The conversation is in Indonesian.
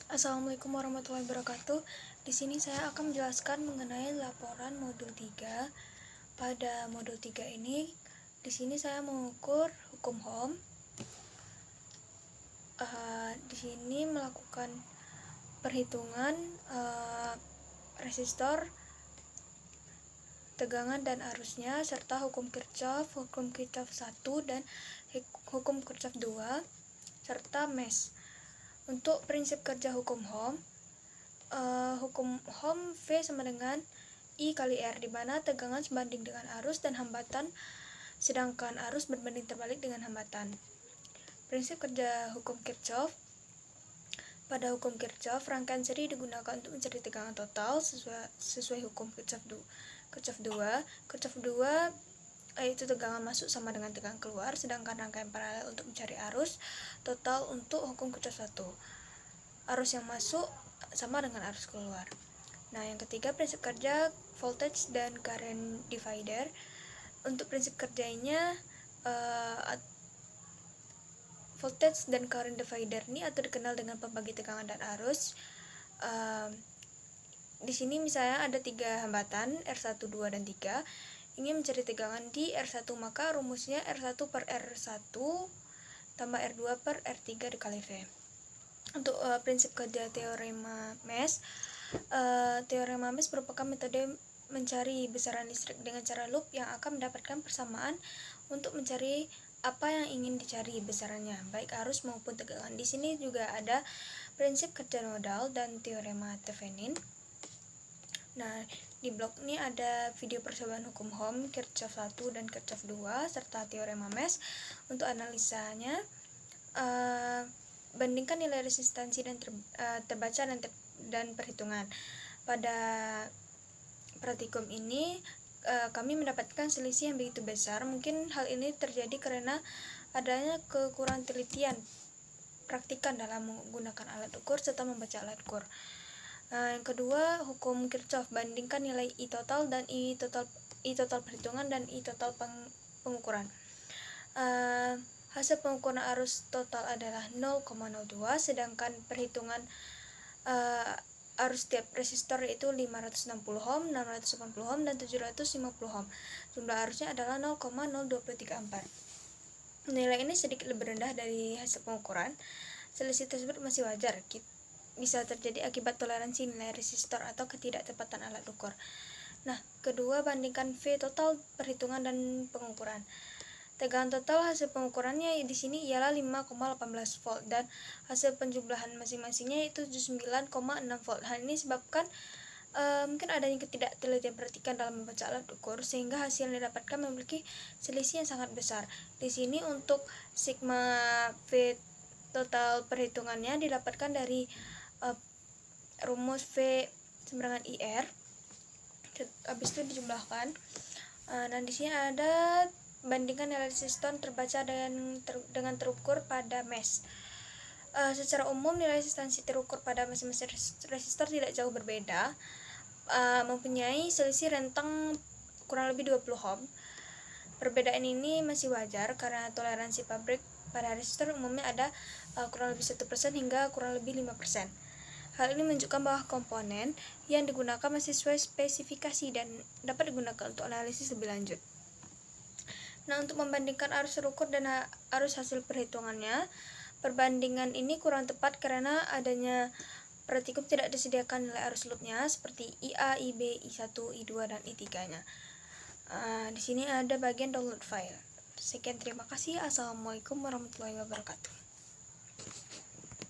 Assalamualaikum warahmatullahi wabarakatuh. Di sini saya akan menjelaskan mengenai laporan modul 3. Pada modul 3 ini, di sini saya mengukur hukum Ohm. Di sini melakukan perhitungan resistor, tegangan dan arusnya, serta hukum Kirchhoff 1 dan hukum Kirchhoff 2, serta mesh. Untuk prinsip kerja hukum Ohm, V sama dengan I kali R, di mana tegangan sebanding dengan arus dan hambatan, sedangkan arus berbanding terbalik dengan hambatan. Prinsip kerja hukum Kirchhoff. Pada hukum Kirchhoff, rangkaian seri digunakan untuk mencari tegangan total sesuai hukum Kirchhoff 2, yaitu tegangan masuk sama dengan tegangan keluar, sedangkan rangkaian paralel untuk mencari arus total untuk hukum Kirchhoff 1. Arus yang masuk sama dengan arus keluar. Nah, yang ketiga, prinsip kerja voltage dan current divider. Untuk prinsip kerjanya, voltage dan current divider ini atau dikenal dengan pembagi tegangan dan arus. Di sini misalnya ada 3 hambatan, R1, 2, dan 3. Ingin mencari tegangan di R1, maka rumusnya R1 per R1 tambah R2 per R3 dikali V. Untuk prinsip kerja teorema mesh. Teorema mesh merupakan metode mencari besaran listrik dengan cara loop yang akan mendapatkan persamaan untuk mencari apa yang ingin dicari besarannya, baik arus maupun tegangan. Di sini juga ada prinsip kerja nodal dan teorema Thevenin. Nah, di blog ini ada video percobaan hukum Ohm, Kirchhoff 1 dan Kirchhoff 2 serta teorema mesh. Untuk analisanya, bandingkan nilai resistansi dan terbaca dan perhitungan. Pada praktikum ini kami mendapatkan selisih yang begitu besar. Mungkin hal ini terjadi karena adanya kekurangan telitian praktikan dalam menggunakan alat ukur serta membaca alat ukur. Yang kedua, hukum Kirchhoff. Bandingkan nilai I total dan I total perhitungan dan I total pengukuran. Hasil pengukuran arus total adalah 0,02, sedangkan perhitungan arus tiap resistor yaitu 560 ohm, 680 ohm, dan 750 ohm. Jumlah arusnya adalah 0,023 ampere. Nilai ini sedikit lebih rendah dari hasil pengukuran. Selisih tersebut masih wajar, bisa terjadi akibat toleransi nilai resistor atau ketidaktepatan alat ukur. Nah, kedua, bandingkan V total perhitungan dan pengukuran. Tegangan total hasil pengukurannya di sini ialah 5,18 volt dan hasil penjumlahan masing-masingnya itu 79,6 volt. Hal ini disebabkan mungkin adanya ketidaktelitian perhatikan dalam membaca alat ukur sehingga hasil yang didapatkan memiliki selisih yang sangat besar. Di sini untuk sigma V total perhitungannya didapatkan dari rumus V sama dengan IR. Habis itu dijumlahkan. Dan di sini ada bandingkan nilai resistor terbaca dengan terukur pada mesh. Secara umum nilai resistansi terukur pada masing-masing resistor tidak jauh berbeda, mempunyai selisih rentang kurang lebih 20 ohm. Perbedaan ini masih wajar karena toleransi pabrik pada resistor umumnya ada kurang lebih 1% hingga kurang lebih 5%. Hal ini menunjukkan bahwa komponen yang digunakan masih sesuai spesifikasi dan dapat digunakan untuk analisis lebih lanjut. Nah, untuk membandingkan arus terukur dan arus hasil perhitungannya, perbandingan ini kurang tepat karena adanya praktikum tidak disediakan nilai arus loopnya seperti IA, IB, I1, I2, dan I3-nya. Di sini ada bagian download file. Sekian, terima kasih. Assalamualaikum warahmatullahi wabarakatuh.